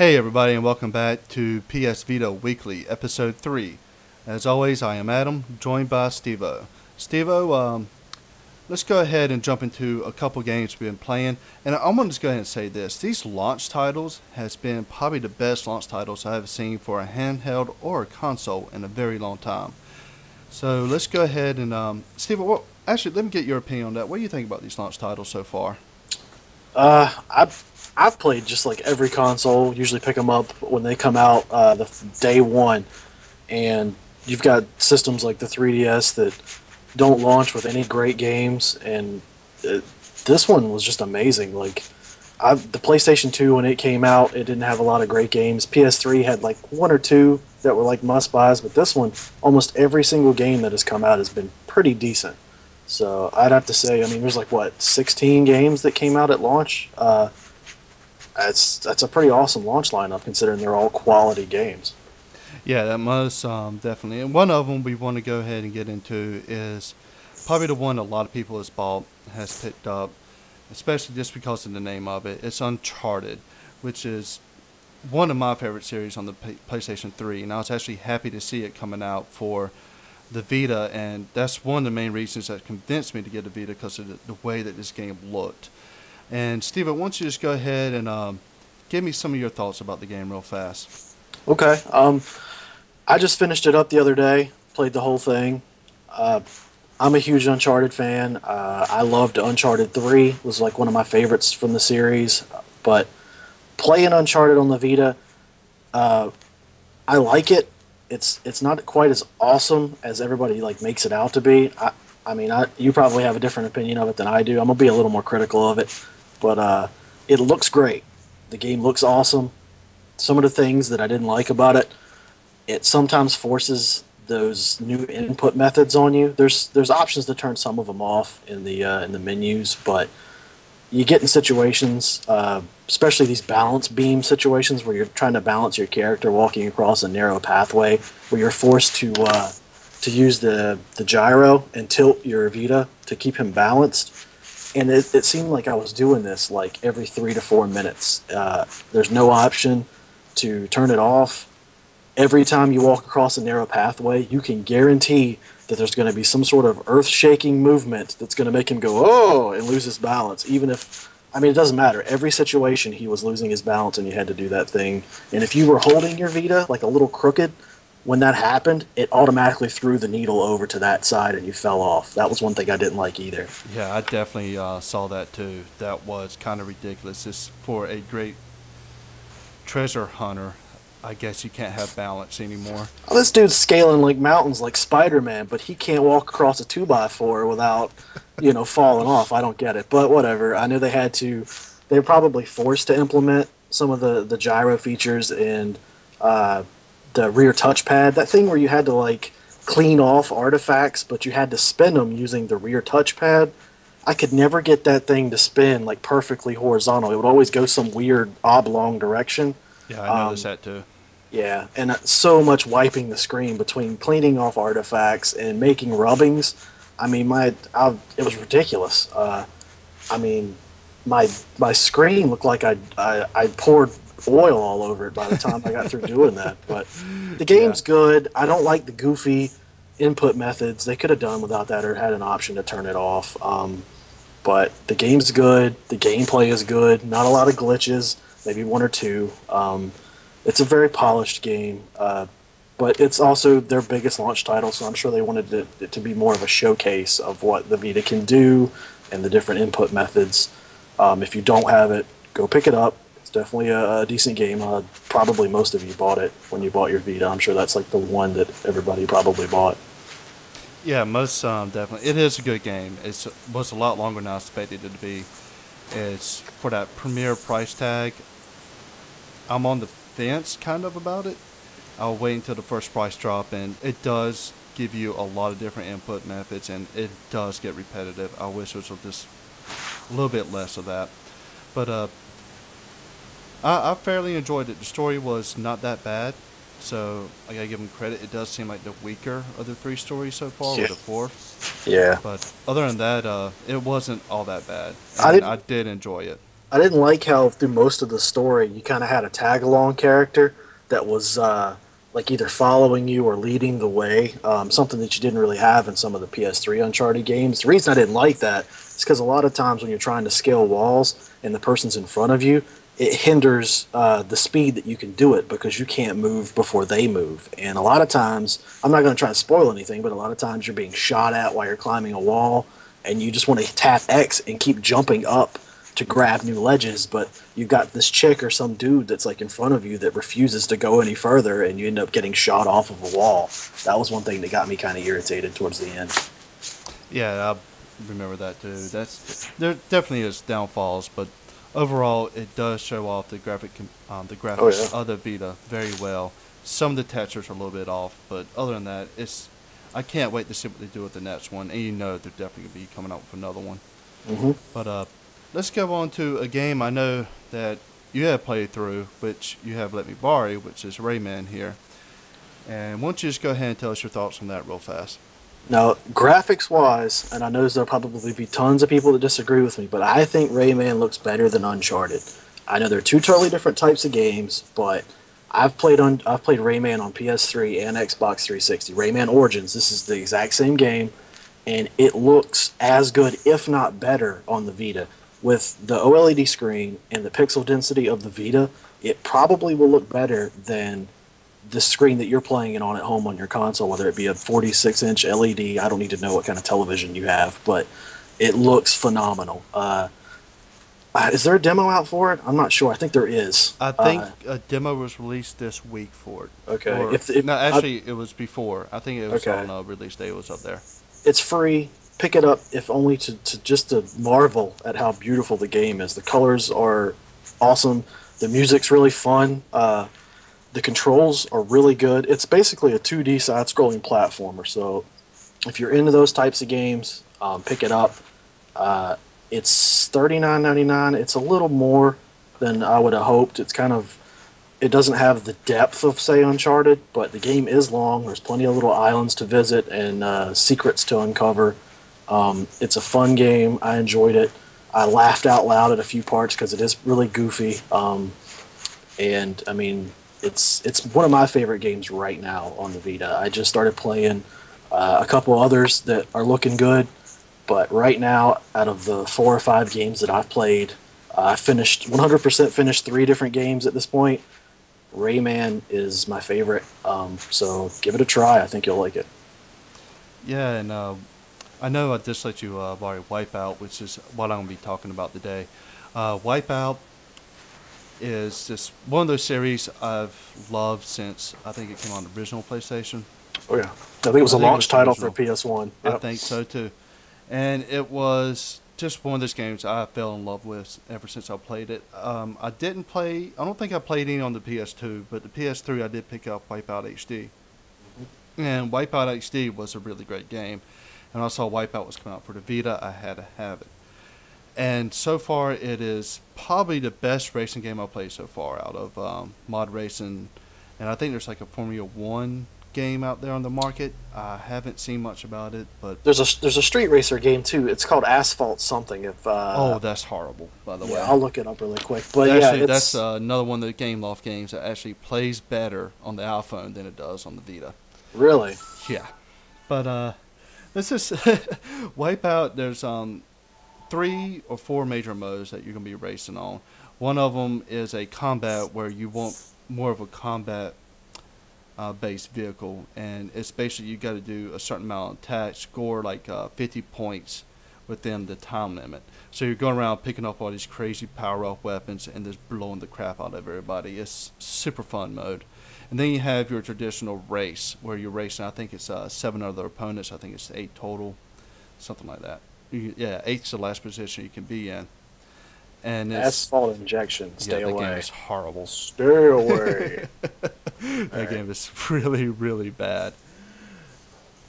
Hey everybody, and welcome back to PsVitaWeekly, episode 3. As always, I am Adam, joined by Steve-O. Steve-O, let's go ahead and jump into a couple games we've been playing. And I'm going to just go ahead and say this. These launch titles has been probably the best launch titles I have seen for a handheld or a console in a very long time. So let's go ahead and, Steve-O, actually, let me get your opinion on that. What do you think about these launch titles so far? I've played just like every console. Usually pick them up when they come out the day one, and you've got systems like the 3DS that don't launch with any great games, and this one was just amazing. Like the PlayStation 2 when it came out, it didn't have a lot of great games. PS3 had like one or two that were like must-buys, but this one, almost every single game that has come out has been pretty decent. So I'd have to say, I mean, there's like, what, 16 games that came out at launch? That's a pretty awesome launch lineup considering they're all quality games. Yeah, that must definitely. And one of them we want to go ahead and get into is probably the one a lot of people has picked up, especially just because of the name of it. It's Uncharted, which is one of my favorite series on the PlayStation 3, and I was actually happy to see it coming out for the Vita, and that's one of the main reasons that convinced me to get a Vita, because of the way that this game looked. And Steve, I want you to just go ahead and give me some of your thoughts about the game real fast. Okay. I just finished it up the other day, played the whole thing. I'm a huge Uncharted fan. I loved Uncharted 3. It was like one of my favorites from the series. But playing Uncharted on the Vita, I like it. It's not quite as awesome as everybody like makes it out to be. You probably have a different opinion of it than I do. I'm gonna be a little more critical of it, but it looks great. The game looks awesome. Some of the things that I didn't like about it, it sometimes forces those new input methods on you. There's options to turn some of them off in the menus, but you get in situations, especially these balance beam situations where you're trying to balance your character walking across a narrow pathway, where you're forced to use the gyro and tilt your Vita to keep him balanced. And it seemed like I was doing this like every 3 to 4 minutes. There's no option to turn it off. Every time you walk across a narrow pathway, you can guarantee that there's going to be some sort of earth-shaking movement that's going to make him go, oh, and lose his balance. Even if, it doesn't matter. Every situation he was losing his balance and you had to do that thing. And if you were holding your Vita like a little crooked, when that happened, it automatically threw the needle over to that side and you fell off. That was one thing I didn't like either. Yeah, I definitely saw that too. That was kind of ridiculous. Just for a great treasure hunter, I guess you can't have balance anymore. Well, this dude's scaling like mountains like Spider-Man, but he can't walk across a 2x4 without, falling off. I don't get it, but whatever. I know they were probably forced to implement some of the gyro features and the rear touchpad. That thing where you had to like clean off artifacts, but you had to spin them using the rear touchpad. I could never get that thing to spin like perfectly horizontal. It would always go some weird oblong direction. Yeah, I noticed that too. Yeah, and so much wiping the screen between cleaning off artifacts and making rubbings. It was ridiculous. My screen looked like I poured oil all over it by the time I got through doing that. But the game's good. I don't like the goofy input methods. They could have done without that or had an option to turn it off. But the game's good. The gameplay is good. Not a lot of glitches. Maybe one or two. It's a very polished game, but it's also their biggest launch title, so I'm sure they wanted it to be more of a showcase of what the Vita can do and the different input methods. If you don't have it, go pick it up. It's definitely a decent game. Probably most of you bought it when you bought your Vita. I'm sure that's like the one that everybody probably bought. Yeah, most definitely. It is a good game. It was a lot longer than I expected it to be. It's for that premier price tag. I'm on the fence kind of about it. I'll wait until the first price drop, and it does give you a lot of different input methods, and it does get repetitive. I wish it was just a little bit less of that. But I fairly enjoyed it. The story was not that bad, so I gotta give them credit. It does seem like the weaker of the 3 stories so far, or the 4th. Yeah. But other than that, it wasn't all that bad. I I did enjoy it. I didn't like how through most of the story you kind of had a tag along character that was like either following you or leading the way. Something that you didn't really have in some of the PS3 Uncharted games. The reason I didn't like that is because a lot of times when you're trying to scale walls and the person's in front of you, it hinders the speed that you can do it because you can't move before they move. And a lot of times, I'm not going to try and spoil anything, but a lot of times you're being shot at while you're climbing a wall, and you just want to tap X and keep jumping up to grab new ledges, but you've got this chick or some dude that's like in front of you that refuses to go any further, and you end up getting shot off of a wall. That was one thing that got me kind of irritated towards the end. Yeah, I remember that too. There definitely is downfalls, but overall it does show off the Oh graphics yeah. of the Vita very well. Some of the textures are a little bit off, but other than that, I can't wait to see what they do with the next one, and you know they're definitely gonna be coming out with another one. hmm But let's go on to a game I know that you have played through, which you have let me borrow, which is Rayman here. And why don't you just go ahead and tell us your thoughts on that real fast? Now, graphics wise, and I know there'll probably be tons of people that disagree with me, but I think Rayman looks better than Uncharted. I know they're two totally different types of games, but I've played Rayman on PS3 and Xbox 360. Rayman Origins, this is the exact same game, and it looks as good, if not better, on the Vita. With the OLED screen and the pixel density of the Vita, it probably will look better than the screen that you're playing it on at home on your console, whether it be a 46-inch LED. I don't need to know what kind of television you have, but it looks phenomenal. Is there a demo out for it? I'm not sure. I think there is. I think a demo was released this week for it. Okay. Or no, actually, it was before. I think it was Okay. on release day. It was up there. It's free. Pick it up, if only to just to marvel at how beautiful the game is. The colors are awesome. The music's really fun. The controls are really good. It's basically a 2D side-scrolling platformer. So if you're into those types of games, pick it up. It's $39.99. It's a little more than I would have hoped. It doesn't have the depth of, say, Uncharted, but the game is long. There's plenty of little islands to visit and secrets to uncover. It's a fun game. I enjoyed it. I laughed out loud at a few parts because it is really goofy. And I mean, it's one of my favorite games right now on the Vita. I just started playing a couple others that are looking good, but right now, out of the 4 or 5 games that I've played, I finished 100% finished 3 different games at this point. Rayman is my favorite, so give it a try. I think you'll like it. Yeah, and I know I just let you borrow Wipeout, which is what I'm going to be talking about today. Wipeout is just one of those series I've loved since I think it came on the original PlayStation. Oh yeah, I think it was I a think it launch was title for original. PS1. I Yep. think so too. And it was just one of those games I fell in love with ever since I played it. I don't think I played any on the PS2, but the PS3 I did pick up Wipeout HD. And Wipeout HD was a really great game. And I saw Wipeout was coming out for the Vita, I had to have it. And so far, it is probably the best racing game I've played so far out of mod racing. And I think there's like a Formula One game out there on the market. I haven't seen much about it, but There's a street racer game too. It's called Asphalt something. If oh, that's horrible, by the yeah, way. I'll look it up really quick. But Actually, yeah, that's it's another one of the Game Loft games that actually plays better on the iPhone than it does on the Vita. really Yeah, but this is Wipeout. There's 3 or 4 major modes that you're gonna be racing on. One of them is a combat where you want more of a combat based vehicle, and it's basically you got to do a certain amount of attacks, score like 50 points within the time limit. So you're going around picking up all these crazy power up weapons and just blowing the crap out of everybody. It's super fun mode. And then you have your traditional race where you're racing. I think it's 7 other opponents. I think it's 8 total, something like that. Yeah, 8's the last position you can be in. And it's Asphalt Injection. Stay yeah, that game away. is horrible. Stay away. That game is really, really bad.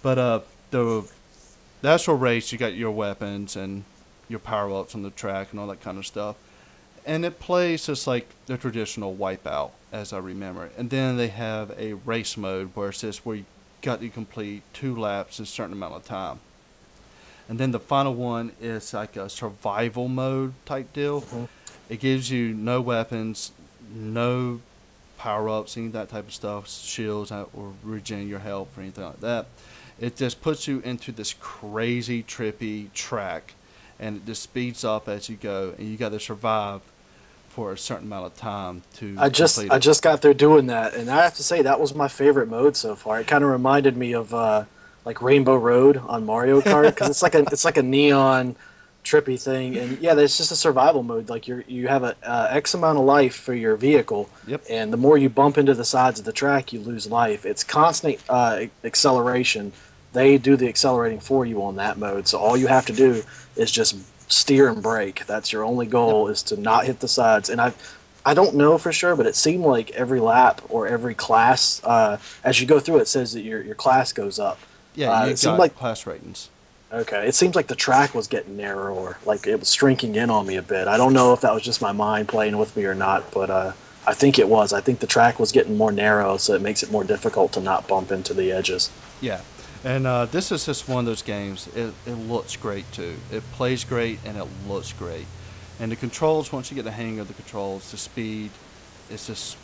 But the actual race, you got your weapons and your power ups on the track and all that kind of stuff. And it plays just like the traditional Wipeout, as I remember it. And then they have a race mode where it says where you got to complete 2 laps in a certain amount of time. And then the final one is like a survival mode type deal. Mhm. It gives you no weapons, no power-ups, any of that type of stuff, shields or regen your health or anything like that. It just puts you into this crazy, trippy track, and it just speeds up as you go, and you got to survive for a certain amount of time to complete it. I just got there doing that, and I have to say that was my favorite mode so far. It kind of reminded me of like Rainbow Road on Mario Kart, because it's like a neon trippy thing, and yeah, it's just a survival mode. Like you have a X amount of life for your vehicle, Yep. and the more you bump into the sides of the track, you lose life. It's constant acceleration. They do the accelerating for you on that mode, so all you have to do is just steer and brake. That's your only goal, is to not hit the sides. And I don't know for sure, but it seemed like every lap or every class, as you go through, it says that your class goes up. Yeah, you it seemed got like class ratings. Okay, it seems like the track was getting narrower, like it was shrinking in on me a bit. I don't know if that was just my mind playing with me or not, but I think it was. I think the track was getting more narrow, so it makes it more difficult to not bump into the edges. Yeah, and this is just one of those games. It looks great too. It plays great and it looks great. And the controls, once you get the hang of the controls, the speed, it's just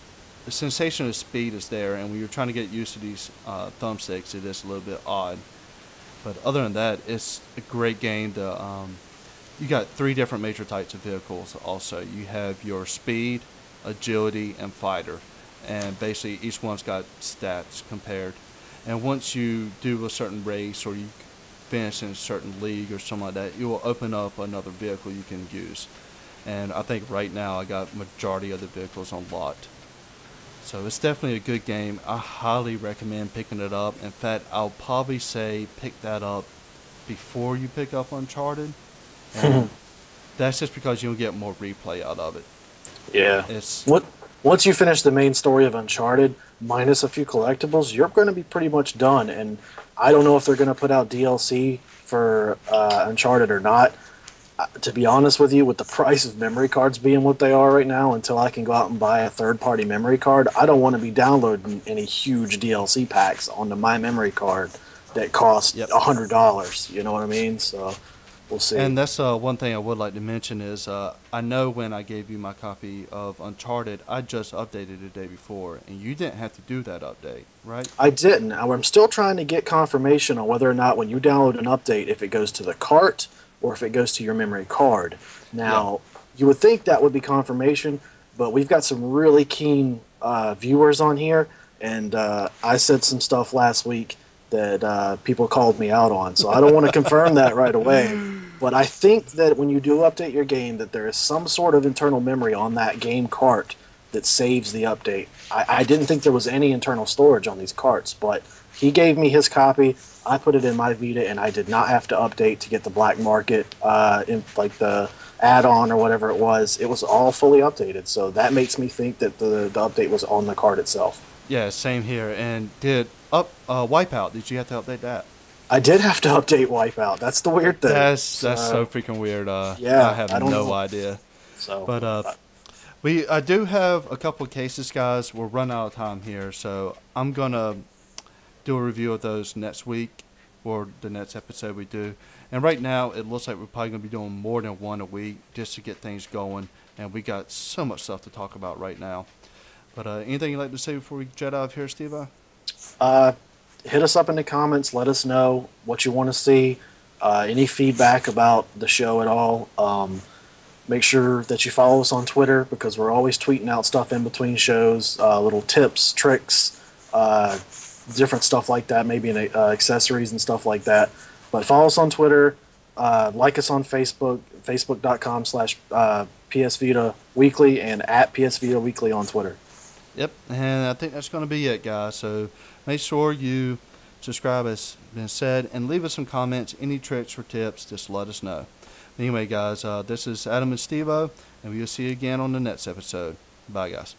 the sensation of speed is there. And when you're trying to get used to these thumbsticks, it is a little bit odd. But other than that, it's a great game. You got 3 different major types of vehicles also. You have your speed, agility, and fighter. And basically each one's got stats compared. And once you do a certain race or you finish in a certain league or something like that, you will open up another vehicle you can use. And I think right now I got majority of the vehicles unlocked. So it's definitely a good game. I highly recommend picking it up. In fact, I'll probably say pick that up before you pick up Uncharted. And that's just because you'll get more replay out of it. Yeah. Once you finish the main story of Uncharted, minus a few collectibles, you're going to be pretty much done. And I don't know if they're going to put out DLC for Uncharted or not. To be honest with you, with the price of memory cards being what they are right now, until I can go out and buy a third-party memory card, I don't want to be downloading any huge DLC packs onto my memory card that cost $100. You know what I mean? So we'll see. And that's one thing I would like to mention is I know when I gave you my copy of Uncharted, I just updated the day before, and you didn't have to do that update, right? I didn't. I'm still trying to get confirmation on whether or not when you download an update, if it goes to the cart or if it goes to your memory card. Now, you would think that would be confirmation, but we've got some really keen viewers on here, and I said some stuff last week that people called me out on, so I don't want to confirm that right away. But I think that when you do update your game, that there is some sort of internal memory on that game cart that saves the update. I didn't think there was any internal storage on these carts, but he gave me his copy. I put it in my Vita, and I did not have to update to get the black market, in like the add-on or whatever it was. It was all fully updated, so that makes me think that the update was on the card itself. Yeah, same here. And did Wipeout? Did you have to update that? I did have to update Wipeout. That's the weird thing. That's so freaking weird. Yeah, I have I don't no know. idea. So, But I do have a couple of cases, guys. We're running out of time here, so I'm gonna do a review of those next week or the next episode we do. And right now, it looks like we're probably gonna be doing more than one a week just to get things going. And we got so much stuff to talk about right now. But anything you'd like to say before we jet out of here, Steve? Hit us up in the comments. Let us know what you want to see. Any feedback about the show at all. Make sure that you follow us on Twitter, because we're always tweeting out stuff in between shows, little tips, tricks, different stuff like that, maybe accessories and stuff like that. But follow us on Twitter. Like us on Facebook, facebook.com/PsVitaWeekly, and at PsVitaWeekly on Twitter. Yep, and I think that's going to be it, guys. So make sure you subscribe, as been said, and leave us some comments. Any tricks or tips, just let us know. Anyway, guys, this is Adam and Steve-O, and we'll see you again on the next episode. Bye, guys.